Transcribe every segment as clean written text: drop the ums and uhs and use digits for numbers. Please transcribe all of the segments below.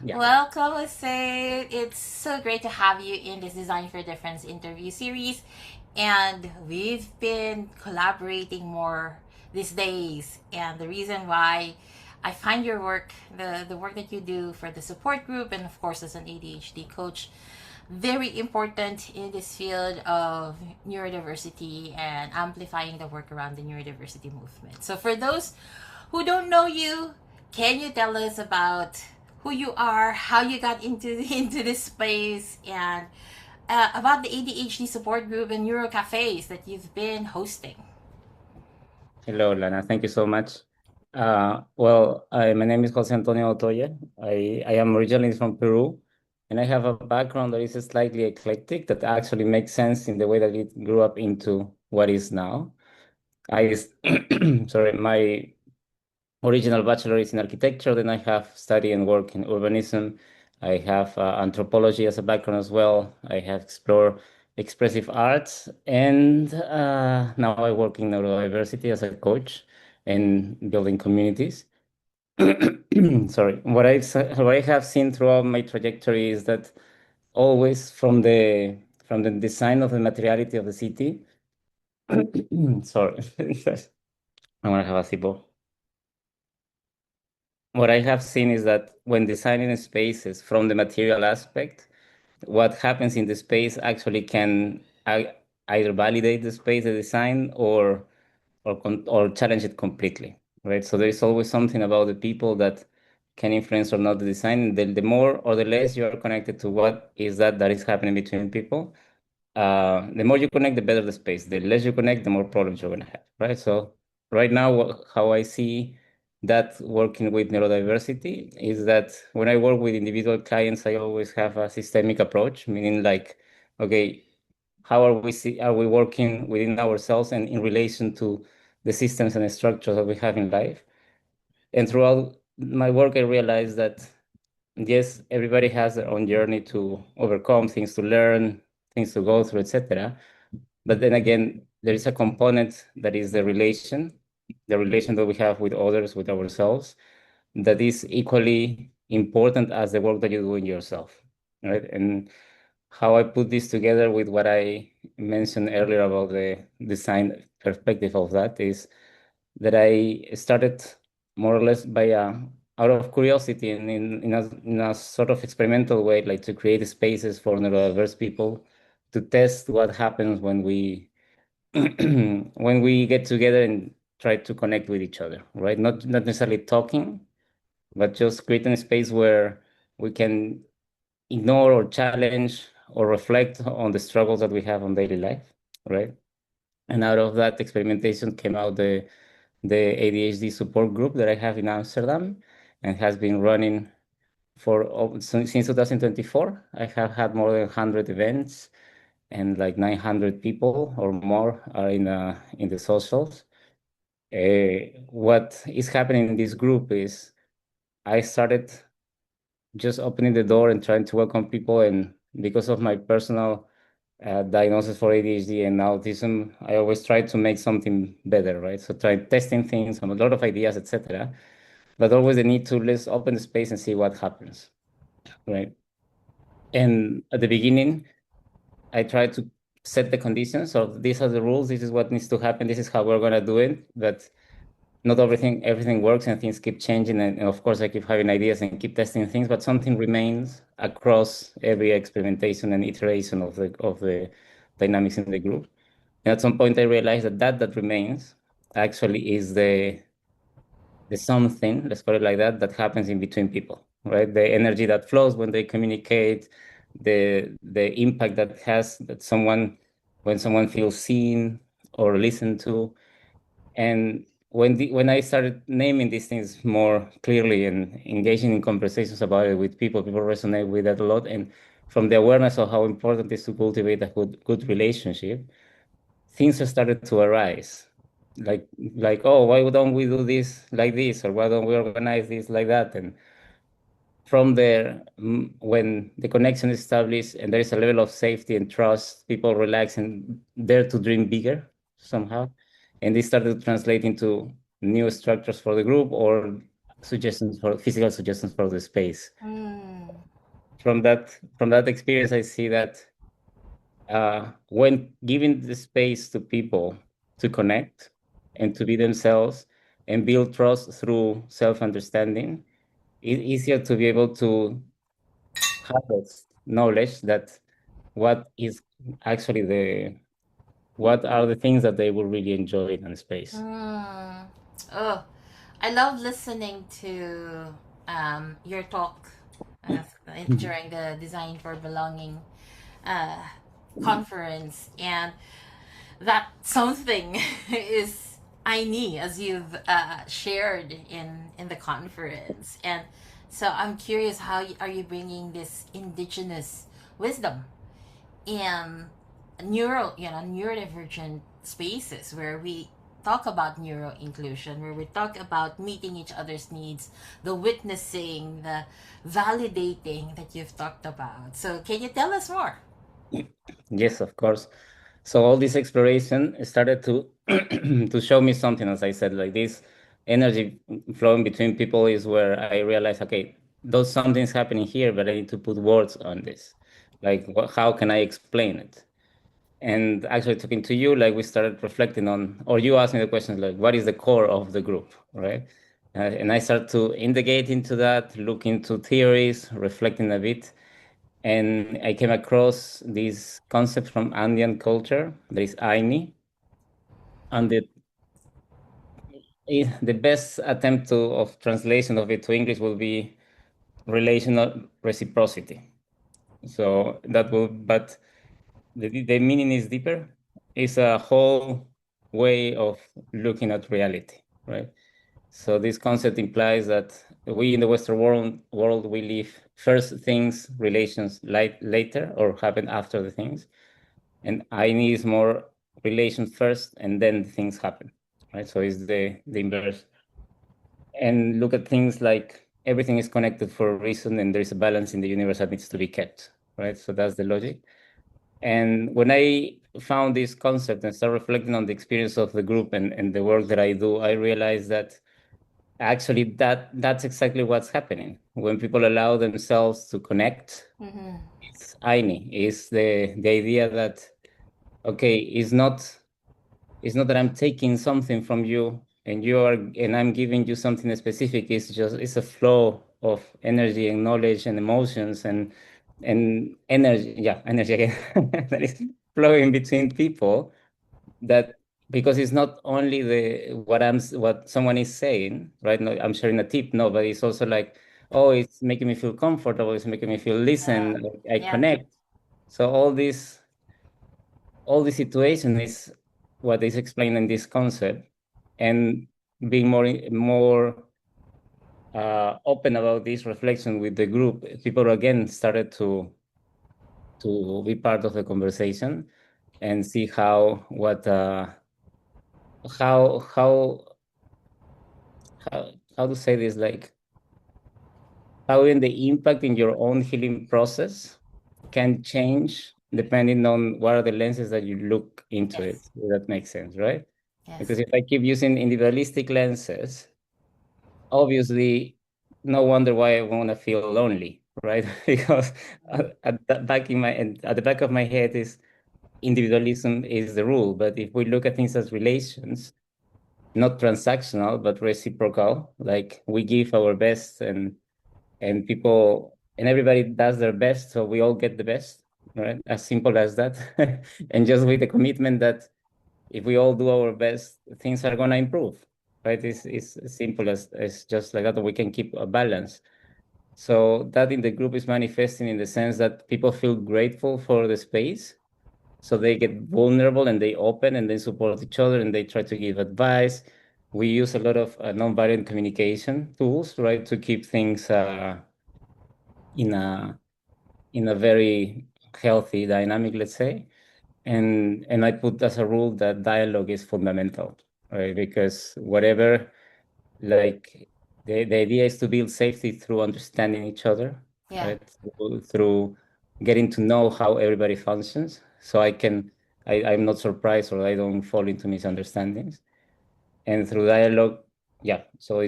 Yeah. Welcome, Jose. It's so great to have you in this Design for Difference interview series. And we've been collaborating more these days. And the reason why I find your work, the work that you do for the support group, and of course, as an ADHD coach, very important in this field of neurodiversity and amplifying the work around the neurodiversity movement. So, for those who don't know you, can you tell us about who you are, how you got into into this space, and about the ADHD support group and neuro cafes that you've been hosting? Hello, Lana. Thank you so much. My name is José Antonio Otoya. I am originally from Peru, and I have a background that is slightly eclectic that actually makes sense in the way that it grew up into what is now. I, sorry, my original bachelor is in architecture. Then I have studied and worked in urbanism. I have anthropology as a background as well. I have explored expressive arts, and now I work in neurodiversity as a coach and building communities. Sorry, what I have seen throughout my trajectory is that always from the design of the materiality of the city. Sorry, I'm gonna have a sip of. What I have seen is that when designing spaces from the material aspect, what happens in the space actually can either validate the space, the design, or challenge it completely, right? So there is always something about the people that can influence or not the design. The more or the less you are connected to what is that is happening between people, the more you connect, the better the space. The less you connect, the more problems you're going to have, right? So right now, how I see that working with neurodiversity is that when I work with individual clients, I always have a systemic approach, meaning like, okay, how are we working within ourselves and in relation to the systems and the structures that we have in life? And throughout my work, I realized that yes, everybody has their own journey to overcome, things to learn, things to go through, etc. But then again, there is a component that is the relation that we have with others, with ourselves, that is equally important as the work that you do in yourself, right? And how I put this together with what I mentioned earlier about the design perspective of that is that I started more or less by out of curiosity and in a sort of experimental way, like to create spaces for neurodiverse people to test what happens when we when we get together and try to connect with each other, right? Not necessarily talking, but just creating a space where we can ignore or challenge or reflect on the struggles that we have on daily life, right? And out of that experimentation came out the ADHD support group that I have in Amsterdam and has been running since 2024. I have had more than 100 events and like 900 people or more are in the socials. What is happening in this group is I started just opening the door and trying to welcome people. And because of my personal diagnosis for ADHD and autism, I always try to make something better, right? So try testing things, have a lot of ideas, etc. But always the need to let's open the space and see what happens, right? And at the beginning, I try to set the conditions. So these are the rules. This is what needs to happen. This is how we're gonna do it. But not everything works and things keep changing. And of course, I keep having ideas and keep testing things. But something remains across every experimentation and iteration of the dynamics in the group. And at some point, I realized that remains actually is the something, let's call it like that happens in between people, right? The energy that flows when they communicate, the impact that has that someone when someone feels seen or listened to. And when I started naming these things more clearly and engaging in conversations about it with people resonate with that a lot. And from the awareness of how important it is to cultivate a good relationship, things have started to arise. Like, oh, why don't we do this like this? Or why don't we organize this like that? And from there, when the connection is established and there is a level of safety and trust, people relax and dare to dream bigger somehow. And this started to translate into new structures for the group or suggestions for physical suggestions for the space. from that experience, I see that when giving the space to people to connect and to be themselves and build trust through self-understanding, it's easier to be able to harvest knowledge that what is actually what are the things that they will really enjoy in space. Mm. Oh, I love listening to your talk uh, during the Design for Belonging uh, conference, and that something is I need, as you've shared in the conference. And so I'm curious, how are you bringing this indigenous wisdom in neurodivergent spaces where we talk about neuro inclusion, where we talk about meeting each other's needs, the witnessing, the validating that you've talked about. So can you tell us more? Yes, of course. So all this exploration started to to show me something, as I said, like this energy flowing between people is where I realized, okay, those something's happening here, but I need to put words on this. Like, how can I explain it? And actually talking to you, like we started reflecting on, or you asked me the questions like, what is the core of the group, right? And I started to indicate into that, look into theories, reflecting a bit. And I came across this concept from Andean culture, that is Aini. And the best attempt of translation of it to English will be relational reciprocity. So that will, but the meaning is deeper. It's a whole way of looking at reality, right? So this concept implies that we in the Western world we live first things, relations later or happen after the things. And I need more relations first and then things happen, right? So it's the inverse. And look at things like everything is connected for a reason and there's a balance in the universe that needs to be kept, right? So that's the logic. And when I found this concept and started reflecting on the experience of the group and the work that I do, I realized that actually that's exactly what's happening. When people allow themselves to connect, Mm-hmm. it's Aini, is the idea that okay, it's not that I'm taking something from you and I'm giving you something specific. It's just it's a flow of energy and knowledge and emotions and energy, yeah, energy again that is flowing between people that because it's not only the what someone is saying, right? No, I'm sharing a tip, no, but it's also like, oh, it's making me feel comfortable, it's making me feel Uh, listen, I yeah. connect. So all the situation is what is explained in this concept, and being more open about this reflection with the group, people again started to be part of the conversation and see how how how to say this, like how in the impact in your own healing process can change depending on what are the lenses that you look into Yes. it. If that makes sense, right? Yes. Because if I keep using individualistic lenses, obviously, no wonder why I want to feel lonely, right? Because at the back of my head is individualism is the rule. But if we look at things as relations, not transactional, but reciprocal, like we give our best and people and everybody does their best, so we all get the best, right? As simple as that. And just with the commitment that if we all do our best, things are going to improve, right? It's as simple as just like that. We can keep a balance. So that in the group is manifesting in the sense that people feel grateful for the space. So they get vulnerable and they open and they support each other and they try to give advice. We use a lot of nonviolent communication tools, right, to keep things in a very healthy dynamic, let's say. And I put as a rule that dialogue is fundamental, right? Because whatever, like the idea is to build safety through understanding each other, Yeah. right? Through getting to know how everybody functions. So I'm not surprised or I don't fall into misunderstandings. And through dialogue, yeah. So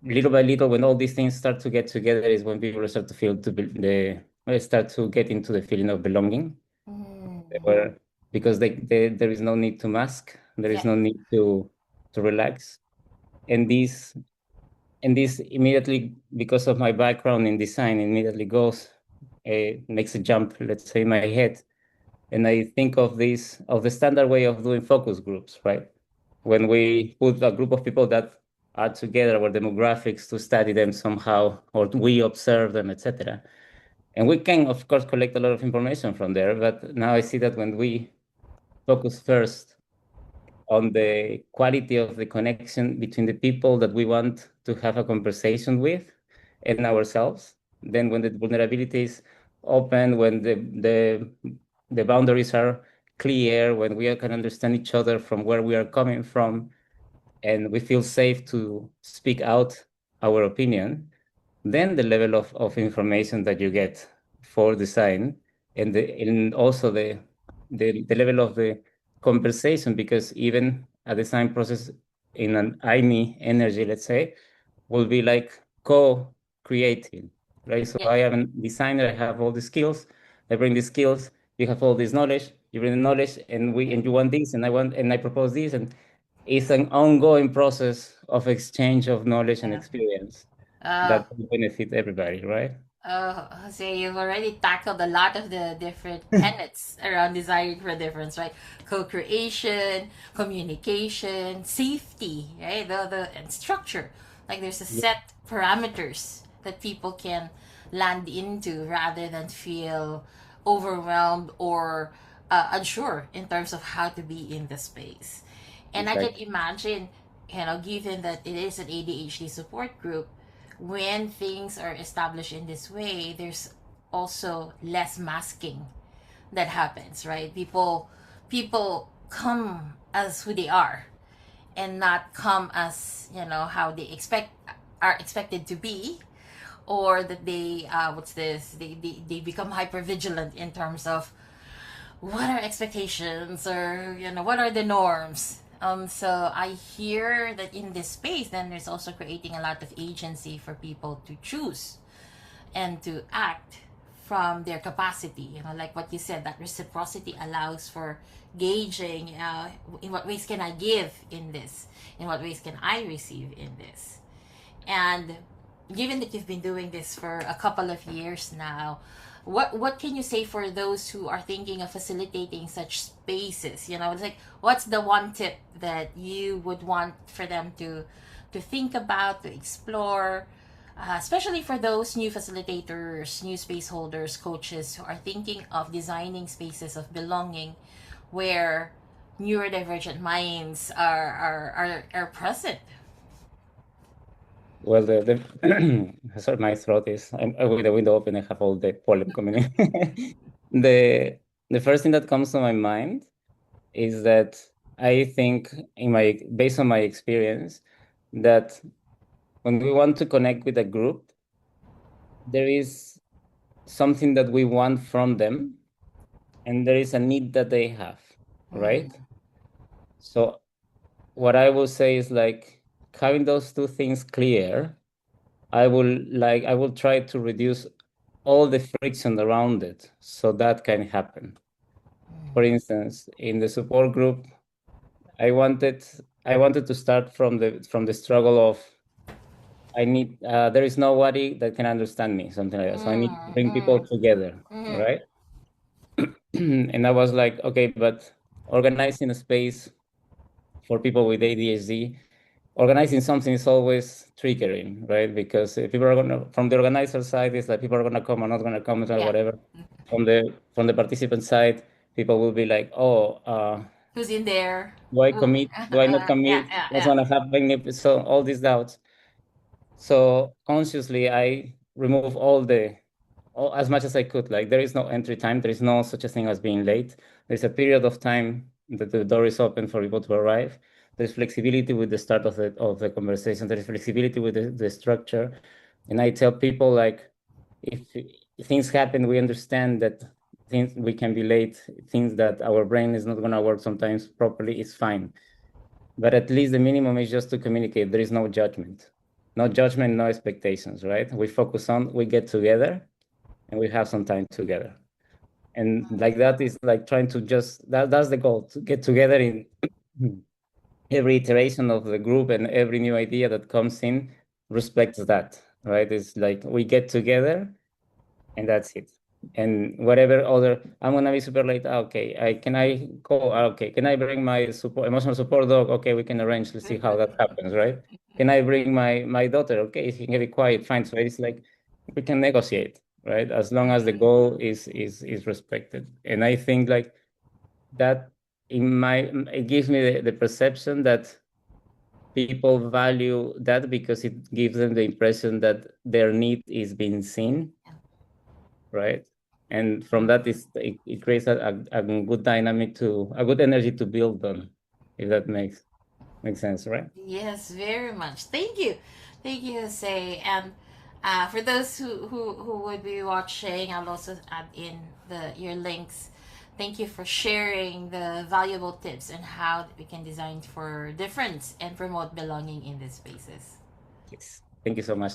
little by little, when all these things start to get together, is when people start to feel start to get into the feeling of belonging. Mm-hmm. Where, because there is no need to mask, there is Yeah. no need to relax, and this immediately, because of my background in design, immediately makes a jump, let's say, in my head, and I think of the standard way of doing focus groups, right? When we put a group of people that are together, our demographics, to study them somehow, or we observe them, etc. And we can, of course, collect a lot of information from there. But now I see that when we focus first on the quality of the connection between the people that we want to have a conversation with and ourselves, then when the vulnerability is open, when the boundaries are clear, when we can understand each other from where we are coming from, and we feel safe to speak out our opinion, then the level of information that you get for design, and also the level of the conversation, because even a design process in an INI energy, let's say, will be like co-creating, right? So Yeah. I am a designer, I have all the skills, I bring the skills, you have all this knowledge, you bring the knowledge, and you want this, and I propose this, and it's an ongoing process of exchange of knowledge and Yeah. experience Uh, that will benefit everybody, right? Jose, you've already tackled a lot of the different tenets around designing for difference, right? Co-creation, communication, safety, right? And structure. Like there's a Yeah, set parameters that people can land into rather than feel overwhelmed or unsure in terms of how to be in the space. And I can exactly. imagine, given that it is an ADHD support group, when things are established in this way, there's also less masking that happens, right? People come as who they are and not come as, how they are expected to be, or that they what's this they become hyper vigilant in terms of what are expectations, or what are the norms. So I hear that in this space, then there's also creating a lot of agency for people to choose and to act from their capacity. Like what you said, that reciprocity allows for gauging, in what ways can I give in this, in what ways can I receive in this. And given that you've been doing this for a couple of years now, what can you say for those who are thinking of facilitating such spaces? It's like, what's the one tip that you would want for them to think about, to explore, especially for those new facilitators, new space holders, coaches who are thinking of designing spaces of belonging where neurodivergent minds are present. Well, sorry, my throat is, with the window open, I have all the pollen coming in. The first thing that comes to my mind is that I think, based on my experience, that when we want to connect with a group, there is something that we want from them, and there is a need that they have, right? Mm, So what I will say is, like, having those two things clear, I will try to reduce all the friction around it so that can happen. For instance, in the support group, I wanted I wanted to start from the struggle of, there is nobody that can understand me, something like that. So I need to mm, bring mm, people together, mm. right? And I was like, okay, but organizing a space for people with ADHD, organizing something is always triggering, right? Because people are gonna, from the organizer side, it's like people are gonna come or not gonna come or Yeah. whatever. From the participant side, people will be like, oh, Who's in there? do I Ooh. commit? Do I not Yeah, commit? yeah, What's yeah. gonna happen? So all these doubts. So consciously, I remove as much as I could. Like, there is no entry time. There is no such a thing as being late. There's a period of time that the door is open for people to arrive. There's flexibility with the start of the conversation. There is flexibility with the structure. And I tell people, like, if things happen, we understand that things we can be late, things that our brain is not going to work sometimes properly, it's fine. But at least the minimum is just to communicate. There is no judgment. No judgment, no expectations, right? We focus on, we get together and we have some time together. And like that is like trying to just, that's the goal, to get together in every iteration of the group, and every new idea that comes in respects that, right? It's like we get together and that's it. And whatever other, I'm gonna be super late. Okay, can I call? Okay, can I bring my emotional support dog? Okay, we can arrange. Let's see how that happens, right? Can I bring my daughter? Okay, she can be quiet, fine. So it's like we can negotiate, right? As long as the goal is respected. And I think like that it gives me the perception that people value that because it gives them the impression that their need is being seen, right? And from that, it creates a good dynamic a good energy to build on, if that makes sense, right? Yes, very much. Thank you. Thank you, Jose. And for those who would be watching, I'll also add in your links. Thank you for sharing the valuable tips on how we can design for difference and promote belonging in these spaces. Yes. Thank you so much.